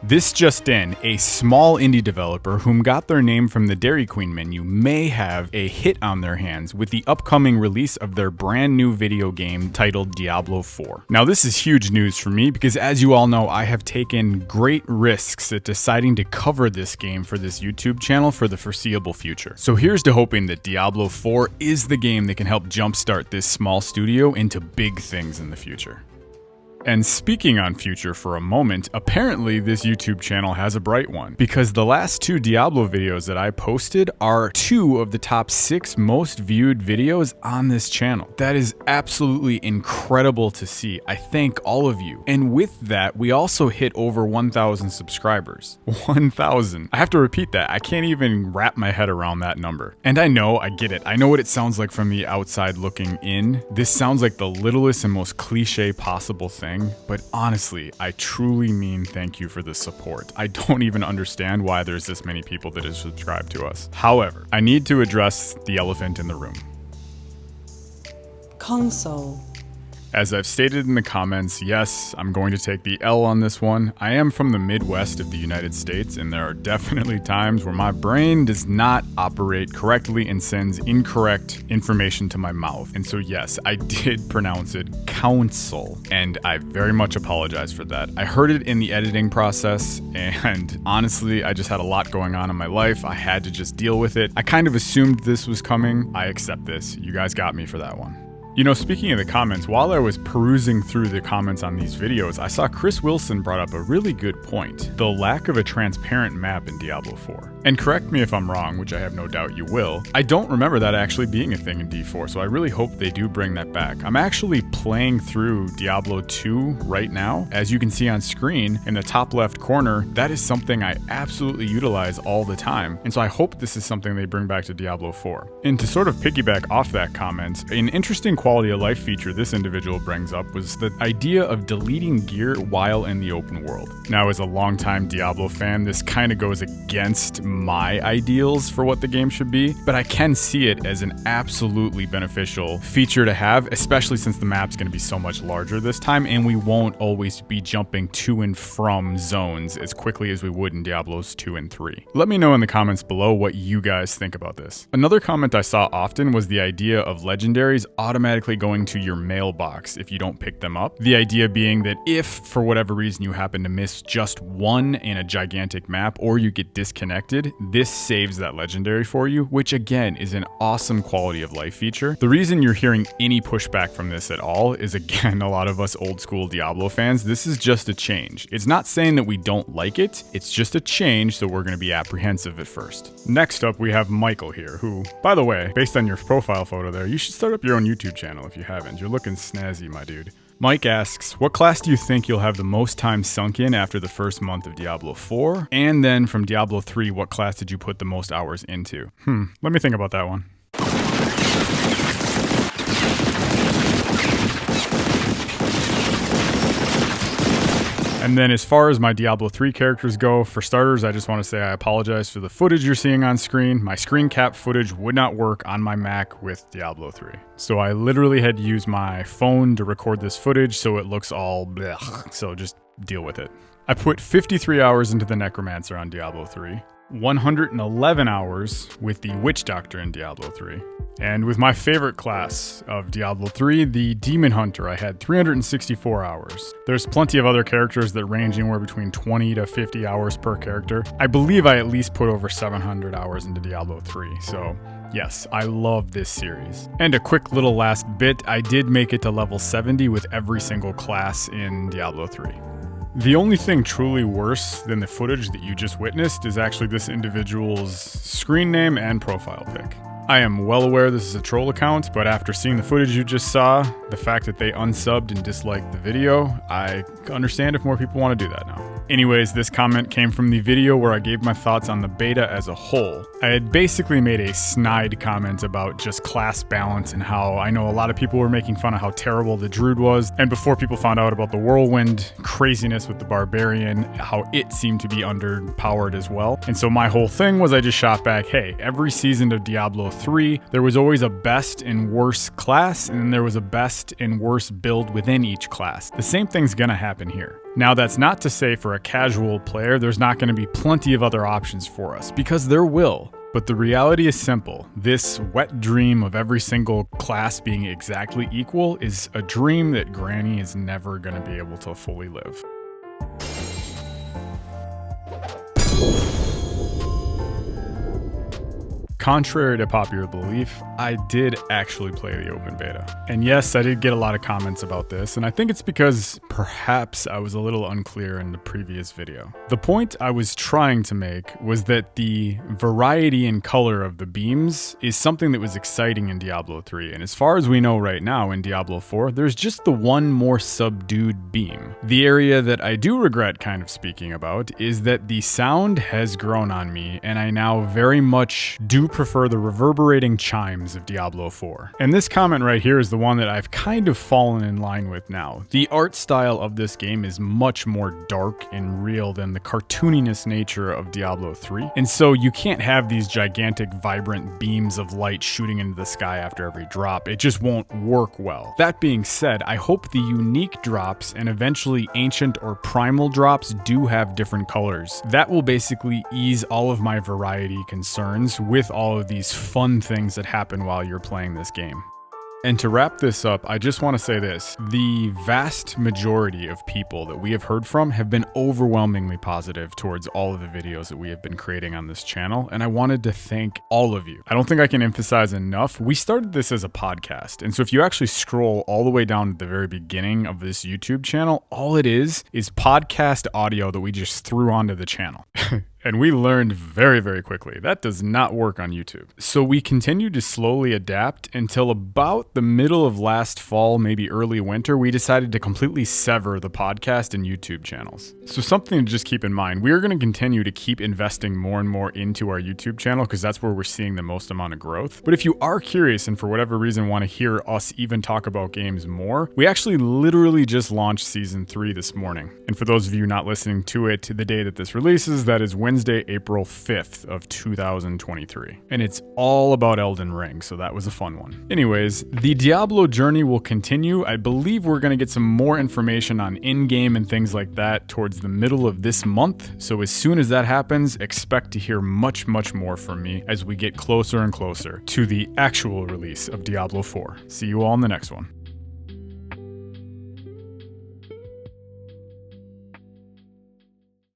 This just in, a small indie developer whom got their name from the Dairy Queen menu may have a hit on their hands with the upcoming release of their brand new video game titled Diablo 4. Now this is huge news for me because, as you all know, I have taken great risks at deciding to cover this game for this YouTube channel for the foreseeable future. So here's to hoping that Diablo 4 is the game that can help jumpstart this small studio into big things in the future. And speaking on future for a moment, apparently this YouTube channel has a bright one, because the last 2 Diablo videos that I posted are 2 of the top 6 most viewed videos on this channel. That is absolutely incredible to see. I thank all of you. And with that, we also hit over 1,000 subscribers. 1,000. I have to repeat that. I can't even wrap my head around that number. And I get it. I know what it sounds like from the outside looking in. This sounds like the littlest and most cliche possible thing. But honestly, I truly mean thank you for the support. I don't even understand why there's this many people that have subscribed to us. However, I need to address the elephant in the room. Console. As I've stated in the comments, yes, I'm going to take the L on this one. I am from the Midwest of the United States, and there are definitely times where my brain does not operate correctly and sends incorrect information to my mouth. And so yes, I did pronounce it council, and I very much apologize for that. I heard it in the editing process, and honestly, I just had a lot going on in my life. I had to just deal with it. I kind of assumed this was coming. I accept this. You guys got me for that one. You know, speaking of the comments, while I was perusing through the comments on these videos, I saw Chris Wilson brought up a really good point: the lack of a transparent map in Diablo 4. And correct me if I'm wrong, which I have no doubt you will. I don't remember that actually being a thing in D4, so I really hope they do bring that back. I'm actually playing through Diablo 2 right now. As you can see on screen in the top left corner, that is something I absolutely utilize all the time. And so I hope this is something they bring back to Diablo 4. And to sort of piggyback off that comment, an interesting quality of life feature this individual brings up was the idea of deleting gear while in the open world. Now, as a longtime Diablo fan, this kind of goes against my ideals for what the game should be, but I can see it as an absolutely beneficial feature to have, especially since the map's going to be so much larger this time, and we won't always be jumping to and from zones as quickly as we would in Diablos 2 and 3. Let me know in the comments below what you guys think about this. Another comment I saw often was the idea of legendaries automatically going to your mailbox if you don't pick them up. The idea being that if, for whatever reason, you happen to miss just one in a gigantic map, or you get disconnected, this saves that legendary for you, which again is an awesome quality of life feature. The reason you're hearing any pushback from this at all is, again, a lot of us old school Diablo fans, this is just a change. It's not saying that we don't like it, it's just a change, so we're going to be apprehensive at first. Next up, we have Michael here, who, by the way, based on your profile photo there, you should start up your own YouTube channel if you haven't. You're looking snazzy, my dude. Mike asks, what class do you think you'll have the most time sunk in after the first month of Diablo 4? And then from Diablo 3, what class did you put the most hours into? Let me think about that one. And then as far as my Diablo 3 characters go, for starters, I just want to say I apologize for the footage you're seeing on screen. My screen cap footage would not work on my Mac with Diablo 3. So I literally had to use my phone to record this footage, so it looks all blech, so just deal with it. I put 53 hours into the Necromancer on Diablo 3, 111 hours with the Witch Doctor in Diablo 3. And with my favorite class of Diablo 3, the Demon Hunter, I had 364 hours. There's plenty of other characters that range anywhere between 20 to 50 hours per character. I believe I at least put over 700 hours into Diablo 3, so yes, I love this series. And a quick little last bit, I did make it to level 70 with every single class in Diablo 3. The only thing truly worse than the footage that you just witnessed is actually this individual's screen name and profile pic. I am well aware this is a troll account, but after seeing the footage you just saw, the fact that they unsubbed and disliked the video, I understand if more people want to do that now. Anyways, this comment came from the video where I gave my thoughts on the beta as a whole. I had basically made a snide comment about just class balance and how I know a lot of people were making fun of how terrible the Druid was, and before people found out about the Whirlwind craziness with the Barbarian, how it seemed to be underpowered as well. And so my whole thing was I just shot back, hey, every season of Diablo 3, there was always a best and worst class, and then there was a best and worst build within each class. The same thing's gonna happen here. Now, that's not to say for a casual player there's not going to be plenty of other options for us, because there will. But the reality is simple. This wet dream of every single class being exactly equal is a dream that Granny is never going to be able to fully live. Contrary to popular belief, I did actually play the open beta. And yes, I did get a lot of comments about this, and I think it's because perhaps I was a little unclear in the previous video. The point I was trying to make was that the variety and color of the beams is something that was exciting in Diablo 3, and as far as we know right now in Diablo 4, there's just the one more subdued beam. The area that I do regret kind of speaking about is that the sound has grown on me, and I now very much do prefer the reverberating chimes of Diablo 4. And this comment right here is the one that I've kind of fallen in line with now. The art style of this game is much more dark and real than the cartooniness nature of Diablo 3. And so you can't have these gigantic vibrant beams of light shooting into the sky after every drop. It just won't work well. That being said, I hope the unique drops and eventually ancient or primal drops do have different colors. That will basically ease all of my variety concerns with all of these fun things that happen while you're playing this game. And to wrap this up, I just want to say this. The vast majority of people that we have heard from have been overwhelmingly positive towards all of the videos that we have been creating on this channel, and I wanted to thank all of you. I don't think I can emphasize enough, we started this as a podcast, and so if you actually scroll all the way down to the very beginning of this YouTube channel, all it is podcast audio that we just threw onto the channel. And we learned very, very quickly that does not work on YouTube. So we continued to slowly adapt until about the middle of last fall, maybe early winter, we decided to completely sever the podcast and YouTube channels. So something to just keep in mind, we are going to continue to keep investing more and more into our YouTube channel because that's where we're seeing the most amount of growth. But if you are curious and for whatever reason want to hear us even talk about games more, we actually literally just launched Season 3 this morning. And for those of you not listening to it the day that this releases, that is Wednesday, April 5th of 2023. And it's all about Elden Ring, so that was a fun one. Anyways, the Diablo journey will continue. I believe we're going to get some more information on in-game and things like that towards the middle of this month. So as soon as that happens, expect to hear much, much more from me as we get closer and closer to the actual release of Diablo 4. See you all in the next one.